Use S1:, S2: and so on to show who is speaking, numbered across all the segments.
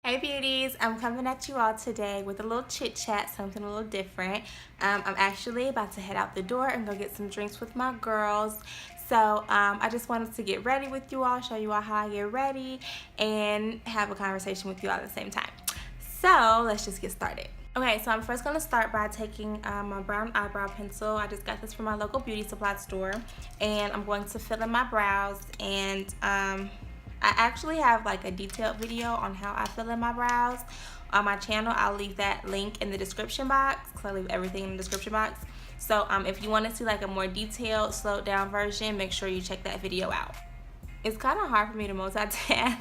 S1: Hey beauties, I'm coming at you all today with a little chit chat, something a little different. I'm actually about to head out the door and go get some drinks with my girls. So I just wanted to get ready with you all, show you all how I get ready, and have a conversation with you all at the same time. So let's just get started. Okay, so I'm first going to start by taking my brown eyebrow pencil. I just got this from my local beauty supply store, and I'm going to fill in my brows. And I actually have like a detailed video on how I fill in my brows on my channel. I'll leave that link in the description box because I leave everything in the description box. So if you want to see like a more detailed, slowed down version, make sure you check that video out. It's kind of hard for me to multitask.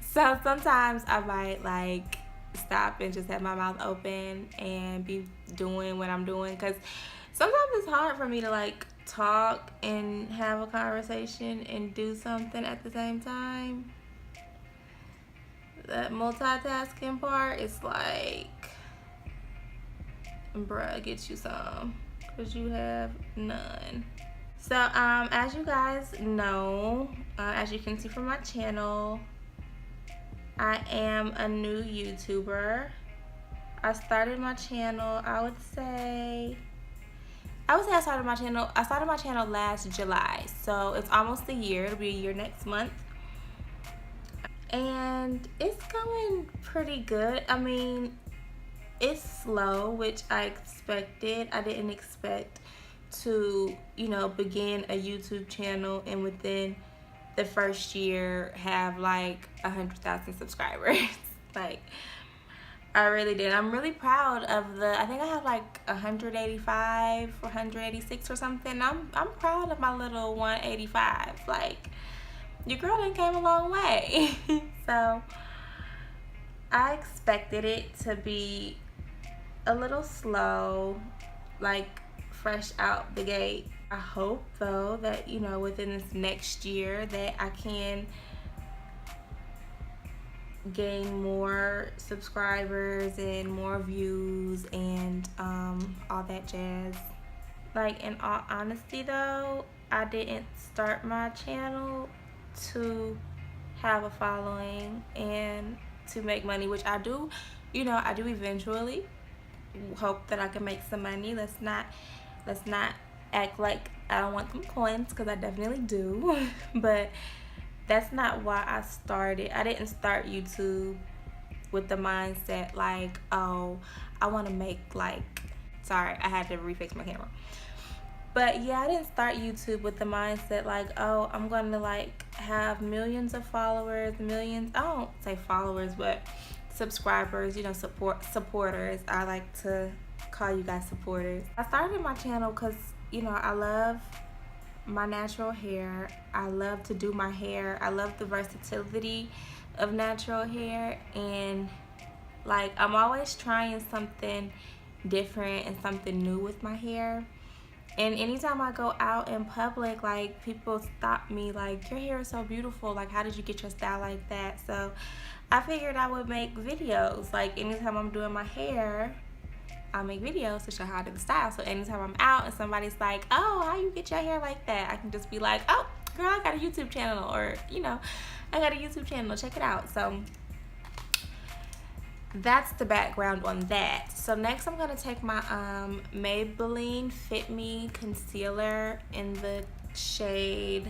S1: So sometimes I might like stop and just have my mouth open and be doing what I'm doing, because sometimes it's hard for me to like talk and have a conversation and do something at the same time. That multitasking part is like, bruh, get you some, because you have none. So as you guys know, as you can see from my channel, I am a new YouTuber. I started my channel, I started my channel last July, so it's almost a year. It'll be a year next month. And it's going pretty good. I mean, it's slow, which I expected. I didn't expect to, begin a YouTube channel and within the first year have like 100,000 subscribers. Like, I really did. I'm really proud of I think I have like 185 or 186 or something. I'm proud of my little 185. Like, your girl done came a long way. So I expected it to be a little slow, like fresh out the gate. I hope though that within this next year that I can gain more subscribers and more views and all that jazz. Like, in all honesty though, I didn't start my channel to have a following and to make money, which I do eventually hope that I can make some money. Let's not act like I don't want them coins, because I definitely do. But that's not why I started. I didn't start YouTube with the mindset like, oh, I want to make sorry, I had to refix my camera. But yeah, I didn't start YouTube with the mindset like, oh, I'm going to like have millions of followers, millions, I don't say followers, but subscribers, supporters. I like to call you guys supporters. I started my channel because, I love my natural hair. I love to do my hair. I love the versatility of natural hair, and like I'm always trying something different and something new with my hair. And anytime I go out in public, like, people stop me like, your hair is so beautiful, like, how did you get your style like that? So I figured I would make videos. Like, anytime I'm doing my hair, I'll make videos to show how I do the style. So anytime I'm out and somebody's like, oh, how you get your hair like that, I can just be like, oh, girl, I got a YouTube channel, or I got a YouTube channel, check it out. So that's the background on that. So next I'm going to take my Maybelline Fit Me concealer in the shade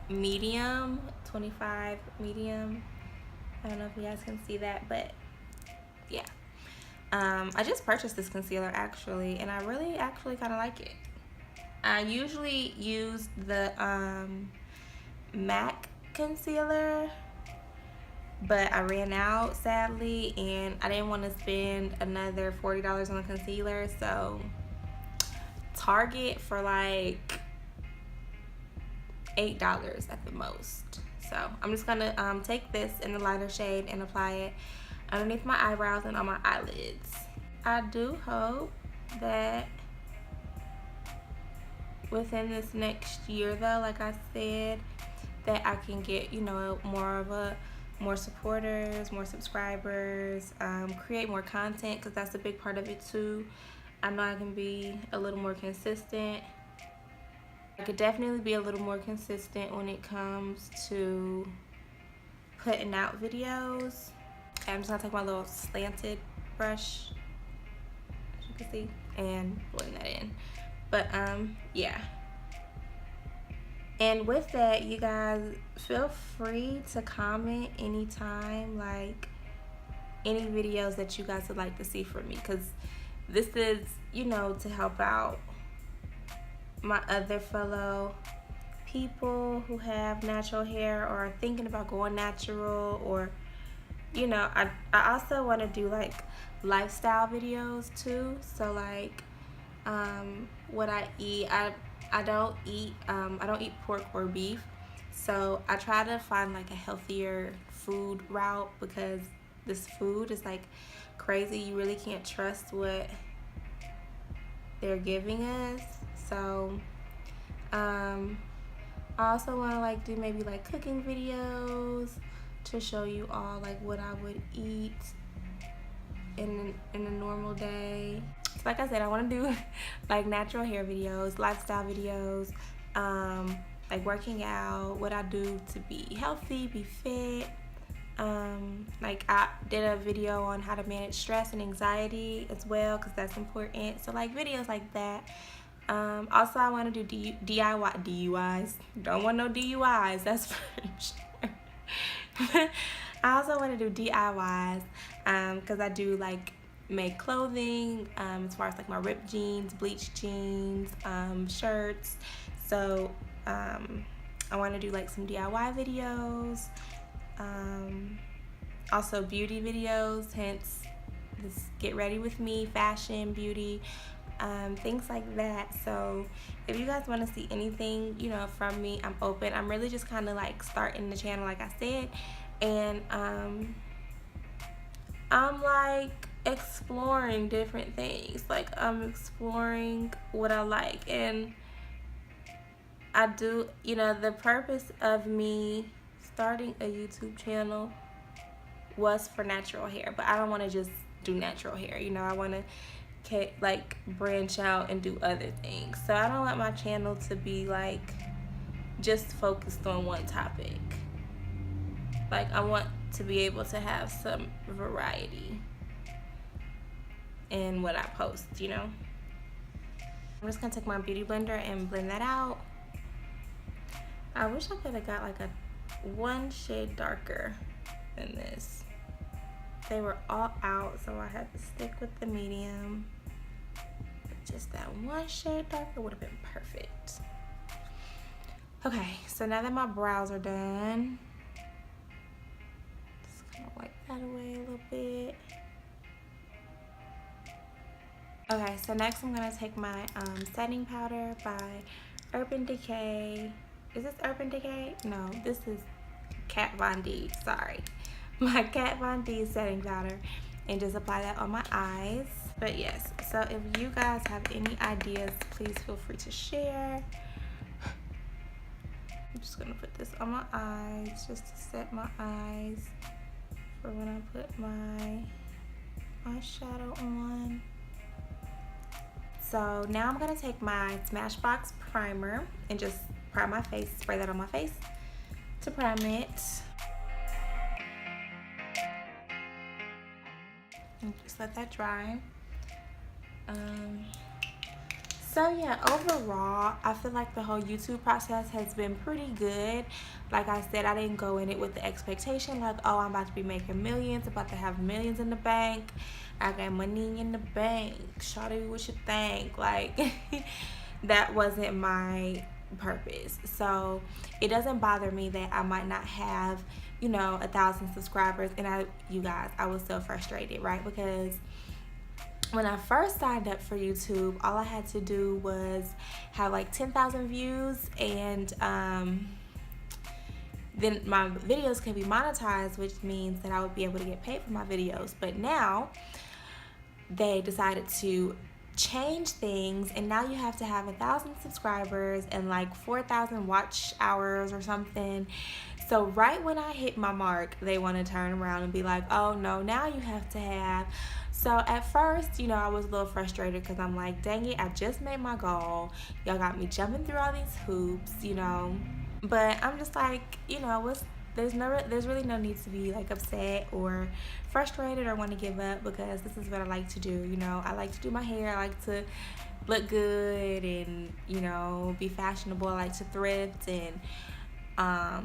S1: medium, 25 medium. I don't know if you guys can see that, but yeah. I just purchased this concealer actually, and I really actually kind of like it. I usually use the MAC concealer, but I ran out sadly, and I didn't want to spend another $40 on a concealer, so Target for like $8 at the most. So I'm just gonna take this in the lighter shade and apply it underneath my eyebrows and on my eyelids. I do hope that within this next year though, like I said, that I can get more supporters, more subscribers, create more content, because that's a big part of it too. I know I can be a little more consistent. I could definitely be a little more consistent when it comes to putting out videos. I'm just gonna take my little slanted brush, as you can see, and blend that in. But yeah. And with that, you guys feel free to comment anytime, like any videos that you guys would like to see from me, because this is, you know, to help out my other fellow people who have natural hair or are thinking about going natural, or, you know, I also want to do like lifestyle videos too. So like what I eat, I don't eat pork or beef, so I try to find like a healthier food route, because this food is like crazy. You really can't trust what they're giving us. So I also want to like do maybe like cooking videos to show you all like what I would eat in a normal day. Like I said, I want to do like natural hair videos, lifestyle videos, like working out, what I do to be healthy, be fit. Like I did a video on how to manage stress and anxiety as well, because that's important. So like videos like that. Also, I want to do DUIs. Don't want no DUIs, that's for sure. I also want to do DIYs, because I do like make clothing, as far as like my ripped jeans, bleached jeans, shirts. So I want to do like some DIY videos, also beauty videos, hence this get ready with me, fashion, beauty, things like that. So if you guys want to see anything, you know, from me, I'm open. I'm really just kind of like starting the channel, like I said, and I'm like exploring different things. Like I'm exploring what I like, and I do, you know, the purpose of me starting a YouTube channel was for natural hair, but I don't want to just do natural hair, you know. I want to like branch out and do other things. So I don't want my channel to be like just focused on one topic. Like I want to be able to have some variety in what I post, you know. I'm just gonna take my beauty blender and blend that out. I wish I could have got like a one shade darker than this. They were all out, so I had to stick with the medium. But just that one shade darker would have been perfect. Okay, so now that my brows are done, just kind of wipe that away a little bit. Okay, so next I'm gonna take my setting powder by Urban Decay. Is this Urban Decay? No, this is Kat Von D, sorry. My Kat Von D setting powder, and just apply that on my eyes. But yes, so if you guys have any ideas, please feel free to share. I'm just gonna put this on my eyes just to set my eyes for when I put my eyeshadow on. So now I'm gonna take my Smashbox Primer and just prime my face, spray that on my face to prime it. And just let that dry. So yeah, overall, I feel like the whole YouTube process has been pretty good. Like I said, I didn't go in it with the expectation like, oh, I'm about to be making millions, about to have millions in the bank. I got money in the bank. Shawty, what you think? Like, that wasn't my purpose. So it doesn't bother me that I might not have, you know, 1,000 subscribers. And you guys, I was so frustrated, right? Because when I first signed up for YouTube, all I had to do was have like 10,000 views, and then my videos can be monetized, which means that I would be able to get paid for my videos. But now they decided to change things, and now you have to have 1,000 subscribers and like 4,000 watch hours or something. So right when I hit my mark, they want to turn around and be like, oh no, now you have to have. So at first, you know, I was a little frustrated because I'm like, dang it, I just made my goal. Y'all got me jumping through all these hoops, you know. But I'm just like, you know, there's really no need to be like upset or frustrated or want to give up, because this is what I like to do. You know, I like to do my hair, I like to look good and, you know, be fashionable. I like to thrift, and I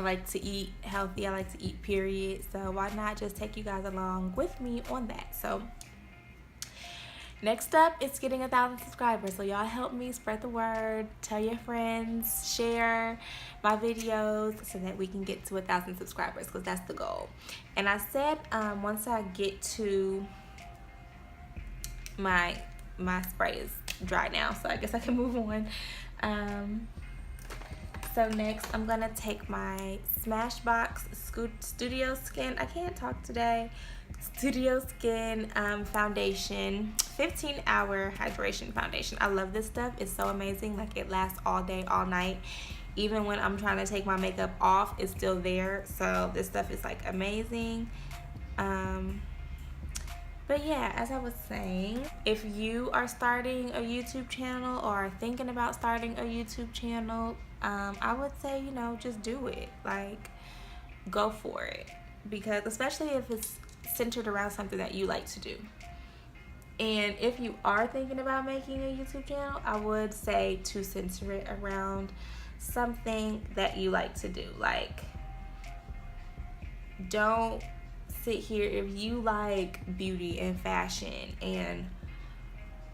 S1: like to eat healthy. I like to eat, period. So why not just take you guys along with me on that? So next up, it's getting 1,000 subscribers. So y'all help me spread the word, tell your friends, share my videos so that we can get to 1,000 subscribers, because that's the goal. And I said once I get to my spray is dry now, so I guess I can move on. So next, I'm gonna take my Smashbox Studio Skin. I can't talk today. Studio Skin foundation, 15-hour hydration foundation. I love this stuff. It's so amazing. Like, it lasts all day, all night. Even when I'm trying to take my makeup off, it's still there. So this stuff is like amazing. But yeah, as I was saying, if you are starting a YouTube channel or are thinking about starting a YouTube channel, I would say, you know, just do it. Like, go for it. Because especially if it's centered around something that you like to do. And if you are thinking about making a YouTube channel, I would say to center it around something that you like to do. Like, don't sit here, if you like beauty and fashion and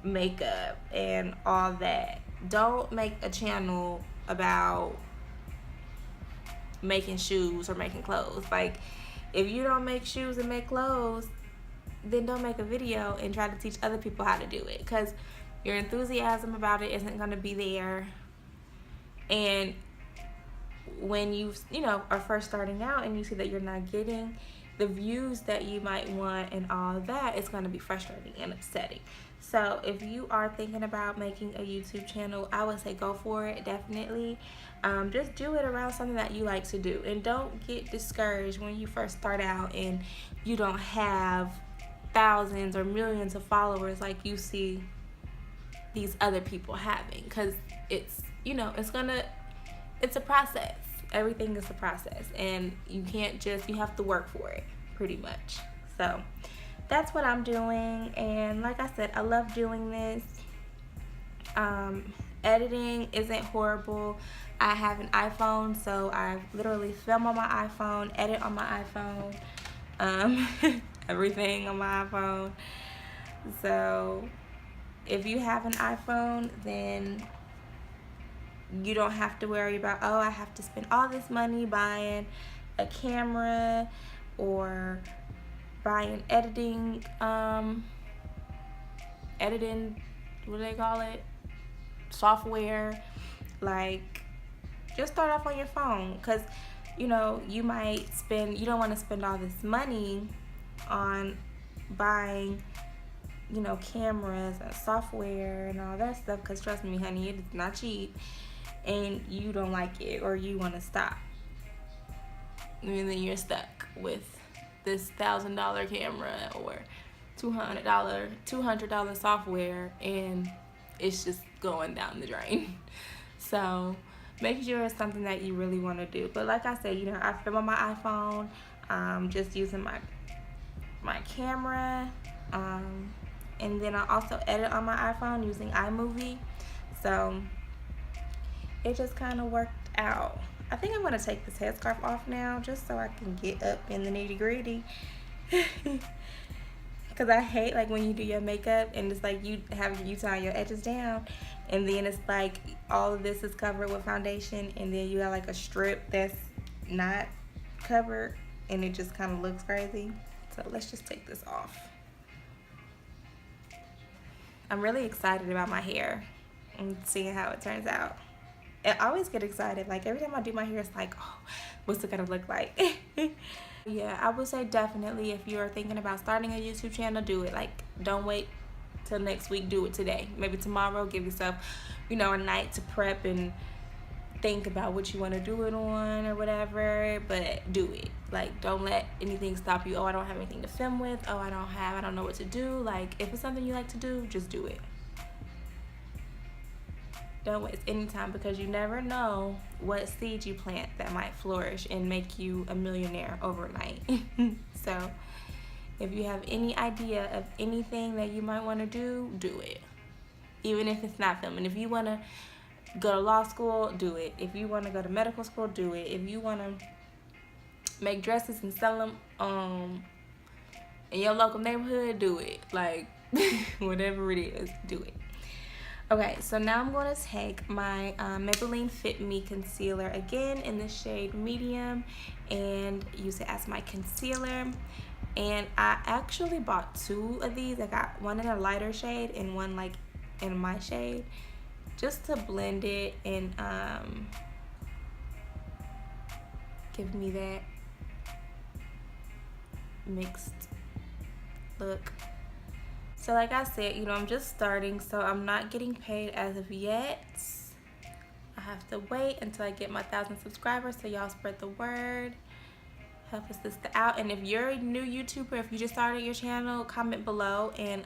S1: makeup and all that, don't make a channel about making shoes or making clothes. Like, if you don't make shoes and make clothes, then don't make a video and try to teach other people how to do it, because your enthusiasm about it isn't going to be there. And when you know, are first starting out and you see that you're not getting the views that you might want and all that, it's going to be frustrating and upsetting. So if you are thinking about making a YouTube channel, I would say go for it, definitely. Just do it around something that you like to do, and don't get discouraged when you first start out and you don't have thousands or millions of followers like you see these other people having, because it's, you know, it's a process. Everything is a process, and you can't just, you have to work for it, pretty much. So that's what I'm doing, and like I said, I love doing this. Editing isn't horrible. I have an iPhone, so I literally film on my iPhone, edit on my iPhone, everything on my iPhone. So if you have an iPhone, then you don't have to worry about, oh, I have to spend all this money buying a camera or buying editing, what do they call it? Software. Like, just start off on your phone, because, you know, you don't want to spend all this money on buying, you know, cameras and software and all that stuff, because trust me, honey, it's not cheap, and you don't like it or you want to stop, and then you're stuck with this $1,000 camera or $200 software, and it's just going down the drain. So make sure it's something that you really want to do. But like I said, you know, I film on my iPhone, just using my camera, and then I also edit on my iPhone using iMovie. So it just kind of worked out. I think I'm going to take this headscarf off now, just so I can get up in the nitty gritty. Because I hate, like, when you do your makeup and it's like you tie your edges down, and then it's like all of this is covered with foundation, and then you got like a strip that's not covered, and it just kind of looks crazy. So let's just take this off. I'm really excited about my hair and seeing how it turns out. I always get excited. Like, every time I do my hair, it's like, oh, what's it gonna look like? Yeah, I would say definitely, if you're thinking about starting a YouTube channel, do it. Like, don't wait till next week. Do it today. Maybe tomorrow. Give yourself, you know, a night to prep and think about what you want to do it on or whatever, but do it. Like, don't let anything stop you. Oh, I don't have anything to film with. Oh, I don't know what to do. Like, if it's something you like to do, just do it. Don't waste any time, because you never know what seed you plant that might flourish and make you a millionaire overnight. So if you have any idea of anything that you might want to do it. Even if it's not filming. If you want to go to law school, do it. If you want to go to medical school, do it. If you want to make dresses and sell them in your local neighborhood, do it. Like, whatever it is, do it. Okay, so now I'm going to take my Maybelline Fit Me concealer again in the shade medium and use it as my concealer. And I actually bought 2 of these. I got one in a lighter shade and one like in my shade, just to blend it and give me that mixed look. So like I said, you know, I'm just starting, so I'm not getting paid as of yet. I have to wait until I get my 1,000 subscribers, so y'all spread the word. Help us sister out. And if you're a new YouTuber, if you just started your channel, comment below and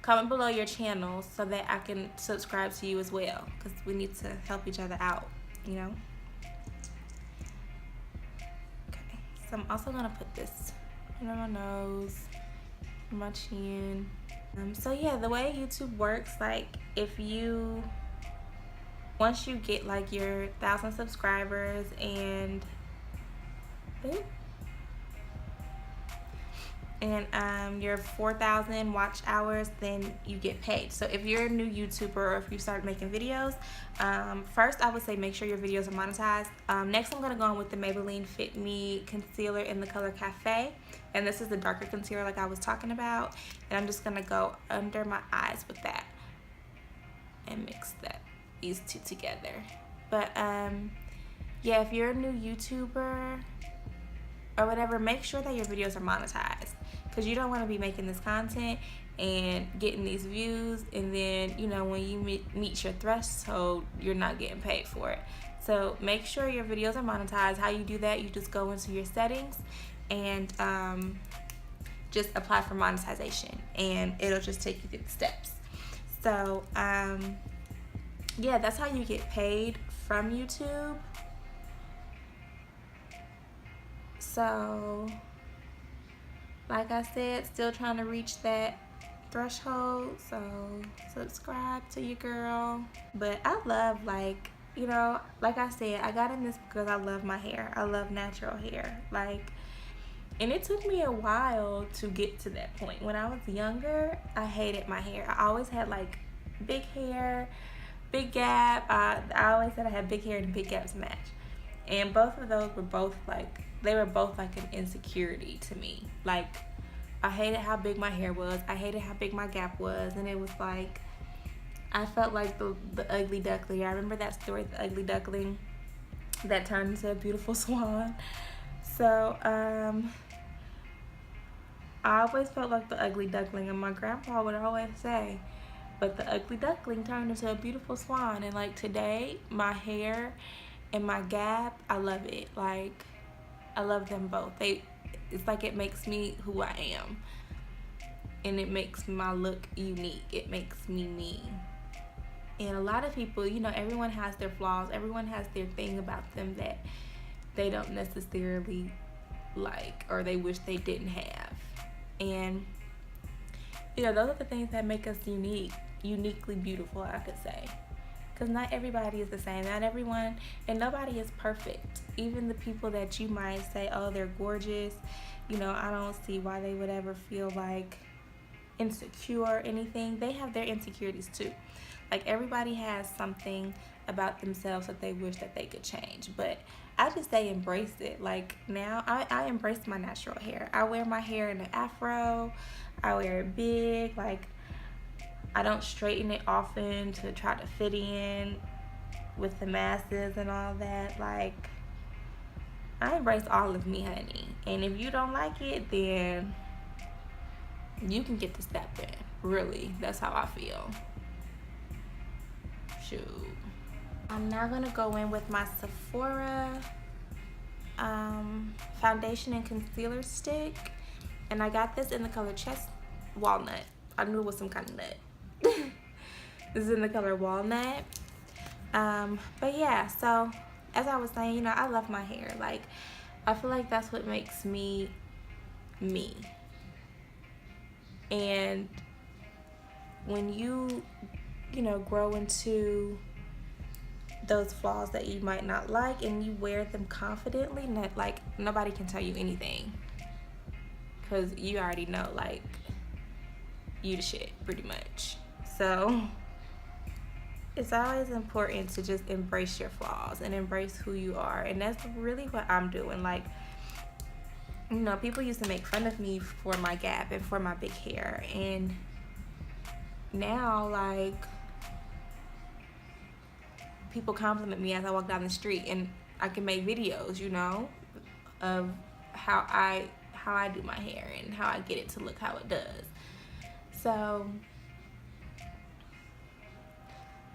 S1: comment below your channel so that I can subscribe to you as well, because we need to help each other out, you know. Okay, so I'm also gonna put this under my nose, my chin. So yeah, the way YouTube works, like once you get like your 1,000 subscribers and your 4,000 watch hours, then you get paid. So if you're a new YouTuber or if you start making videos, first I would say make sure your videos are monetized. Next I'm gonna go on with the Maybelline Fit Me concealer in the color Café, and this is the darker concealer like I was talking about, and I'm just gonna go under my eyes with that and mix these 2 together. But yeah, if you're a new YouTuber or whatever, make sure that your videos are monetized, because you don't want to be making this content and getting these views, and then, you know, when you meet your threshold, you're not getting paid for it. So make sure your videos are monetized. How you do that, you just go into your settings and just apply for monetization, and it'll just take you through the steps. So yeah, that's how you get paid from YouTube. So like I said, still trying to reach that threshold, so subscribe to your girl. But I love, like, you know, like I said, I got in this because I love my hair. I love natural hair, like, and it took me a while to get to that point. When I was younger, I hated my hair. I always had like big hair, big gap. I always said I had big hair and big gaps match, and both of those were both like an insecurity to me. Like, I hated how big my hair was, I hated how big my gap was, and it was like I felt like the ugly duckling. I remember that story, the ugly duckling that turned into a beautiful swan. So I always felt like the ugly duckling, and my grandpa would always say, but the ugly duckling turned into a beautiful swan. And like today, my hair and my gap, I love it. Like, I love them both. It's like it makes me who I am, and it makes my look unique. It makes me me. And a lot of people, you know, everyone has their flaws. Everyone has their thing about them that they don't necessarily like, or they wish they didn't have. And, you know, those are the things that make us uniquely beautiful, I could say. Because not everybody is the same. Not everyone, and nobody is perfect. Even the people that you might say, oh, they're gorgeous, you know, I don't see why they would ever feel like insecure or anything. They have their insecurities too. Like, everybody has something about themselves that they wish that they could change. But I just say embrace it. Like, now I embrace my natural hair. I wear my hair in an afro. I wear it big. Like, I don't straighten it often to try to fit in with the masses and all that. Like, I embrace all of me, honey. And if you don't like it, then you can get to step in. Really, that's how I feel. Shoot. I'm now gonna go in with my Sephora foundation and concealer stick, and I got this in the color Walnut. I knew it was some kind of nut. This is in the color Walnut. But yeah, so as I was saying, you know, I love my hair. Like, I feel like that's what makes me me. And when you know, grow into those flaws that you might not like and you wear them confidently, not like nobody can tell you anything, because you already know, like, you the shit pretty much. So it's always important to just embrace your flaws and embrace who you are. And that's really what I'm doing. Like, you know, people used to make fun of me for my gap and for my big hair, and now, like, people compliment me as I walk down the street, and I can make videos, you know, of how I do my hair and how I get it to look how it does. So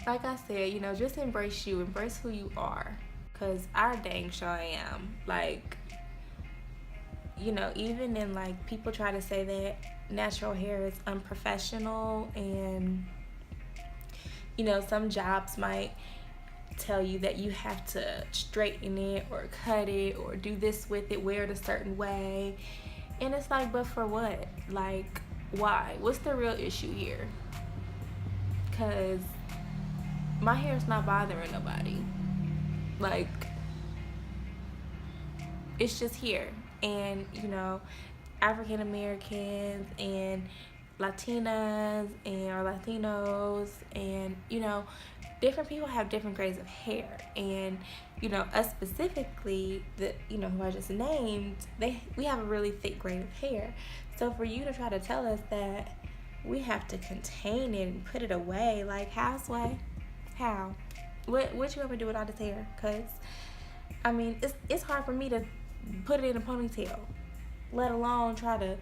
S1: like I said, you know, just embrace you, embrace who you are, because I dang sure am. Like, you know, even in, like, people try to say that natural hair is unprofessional, and, you know, some jobs might tell you that you have to straighten it or cut it or do this with it, wear it a certain way. And it's like, but for what? Like, why? What's the real issue here? Because my hair's not bothering nobody. Like, it's just here. And, you know, African Americans and Latinas or Latinos, and, you know, different people have different grades of hair. And, you know, us specifically, you know, who I just named, we have a really thick grade of hair. So for you to try to tell us that we have to contain it and put it away, like, how, Sway? How? What you ever do with all this hair? Because, I mean, it's hard for me to put it in a ponytail, let alone try to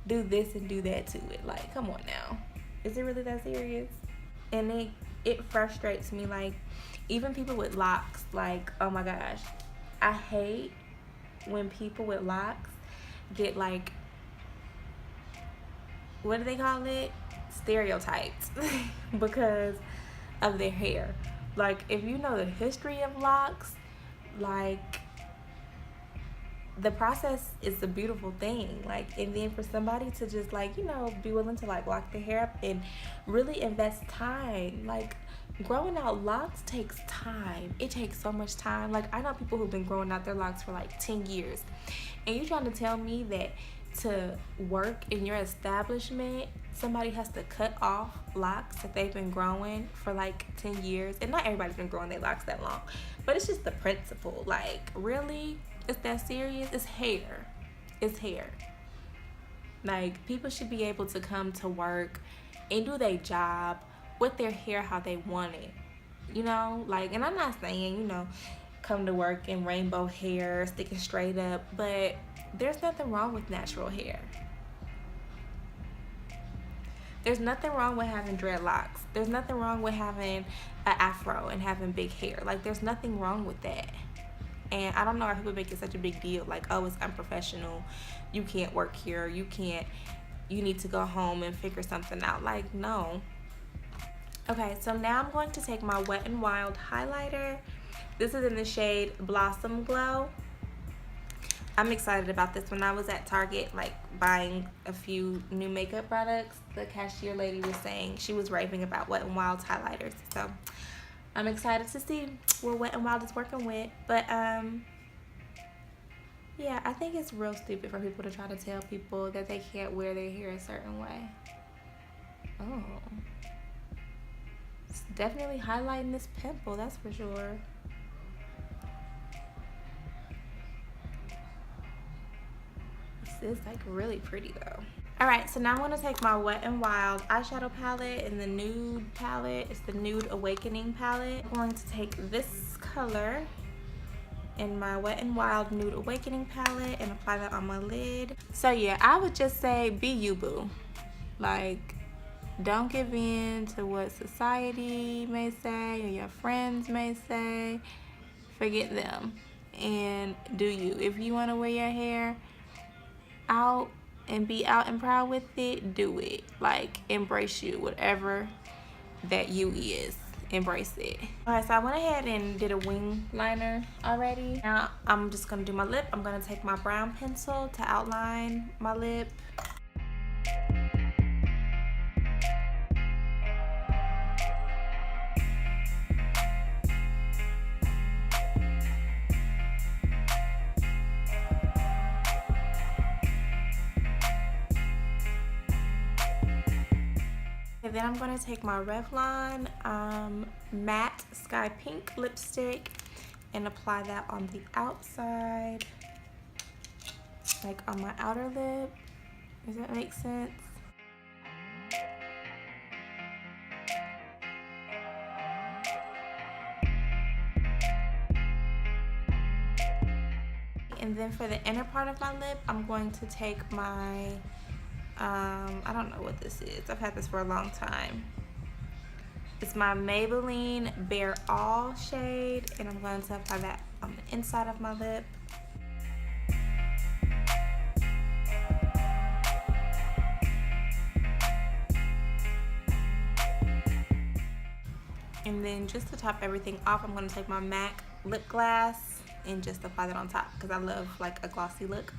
S1: do this and do that to it. Like, come on now. Is it really that serious? And it frustrates me. Like, even people with locks, like, oh my gosh, I hate when people with locks get, like, what do they call it? Stereotypes because of their hair. Like, if you know the history of locks, like, the process is a beautiful thing. Like, and then for somebody to just, like, you know, be willing to, like, lock their hair up and really invest time. Like, growing out locks takes time. It takes so much time. Like, I know people who've been growing out their locks for like 10 years. And you trying to tell me that to work in your establishment, somebody has to cut off locks that they've been growing for like 10 years? And not everybody's been growing their locks that long, but it's just the principle. Like, really? It's that serious? It's hair. It's hair. Like, people should be able to come to work and do their job with their hair how they want it. You know? Like, and I'm not saying, you know, come to work in rainbow hair, sticking straight up, but there's nothing wrong with natural hair. There's nothing wrong with having dreadlocks. There's nothing wrong with having an afro and having big hair. Like, there's nothing wrong with that. And I don't know why people make it such a big deal. Like, oh, it's unprofessional. You can't work here. You need to go home and figure something out. Like, no. Okay, so now I'm going to take my Wet n Wild highlighter. This is in the shade Blossom Glow. I'm excited about this. When I was at Target, like, buying a few new makeup products, the cashier lady was saying, she was raving about Wet n Wild's highlighters. So I'm excited to see what Wet n Wild is working with. But yeah, I think it's real stupid for people to try to tell people that they can't wear their hair a certain way. Oh, it's definitely highlighting this pimple, that's for sure. This is, like, really pretty though. Alright, so now I'm going to take my Wet n Wild eyeshadow palette in the nude palette. It's the Nude Awakening palette. I'm going to take this color in my Wet n Wild Nude Awakening palette and apply that on my lid. So yeah, I would just say be you, boo. Like, don't give in to what society may say or your friends may say. Forget them and do you. If you want to wear your hair out and be out and proud with it, do it. Like, embrace you, whatever that you is. Embrace it. Alright, so I went ahead and did a wing liner already. Now I'm just gonna do my lip. I'm gonna take my brown pencil to outline my lip. And then I'm going to take my Revlon matte sky pink lipstick and apply that on the outside, like on my outer lip. Does that make sense? And then for the inner part of my lip, I'm going to take my I don't know what this is. I've had this for a long time. It's my Maybelline Bare All shade, and I'm going to apply that on the inside of my lip. And then just to top everything off, I'm going to take my MAC lip gloss and just apply that on top because I love like a glossy look.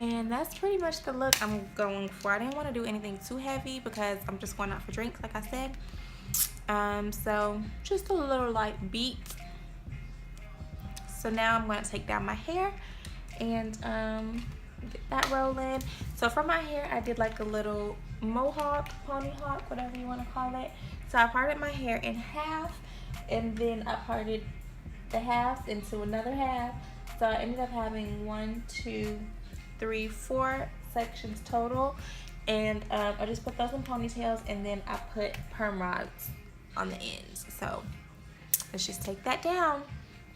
S1: And that's pretty much the look I'm going for. I didn't want to do anything too heavy because I'm just going out for drinks, like I said. So just a little light beat. So now I'm going to take down my hair and get that rolling. So for my hair, I did like a little mohawk, pony hawk, whatever you want to call it. So I parted my hair in half, and then I parted the halves into another half. So I ended up having 1, 2, 3, 4 sections total, and I just put those in ponytails, and then I put perm rods on the ends. So let's just take that down.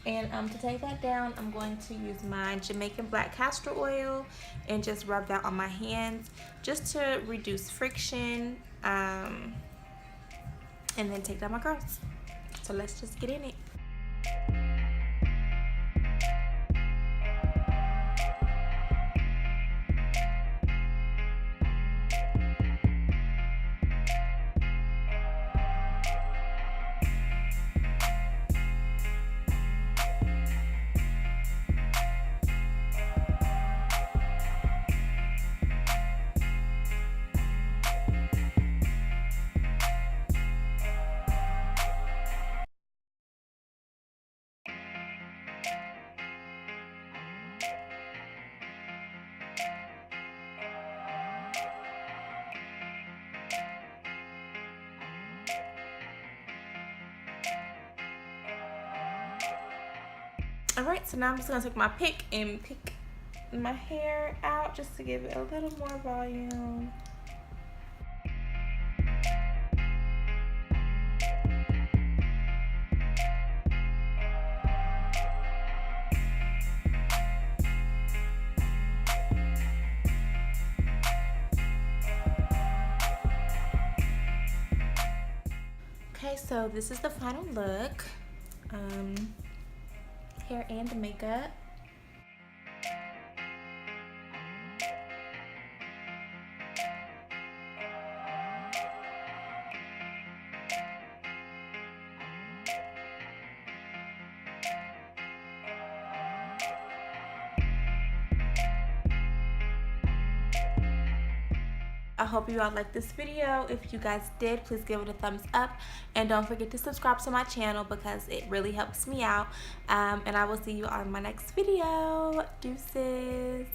S1: And to take that down, I'm going to use my Jamaican black castor oil and just rub that on my hands just to reduce friction, and then take down my curls. So let's just get in it. Alright, so now I'm just going to take my pick and pick my hair out just to give it a little more volume. Okay, so this is the final look. Hair and the makeup. I hope you all liked this video. If you guys did, please give it a thumbs up, and don't forget to subscribe to my channel because it really helps me out. And I will see you on my next video. Deuces.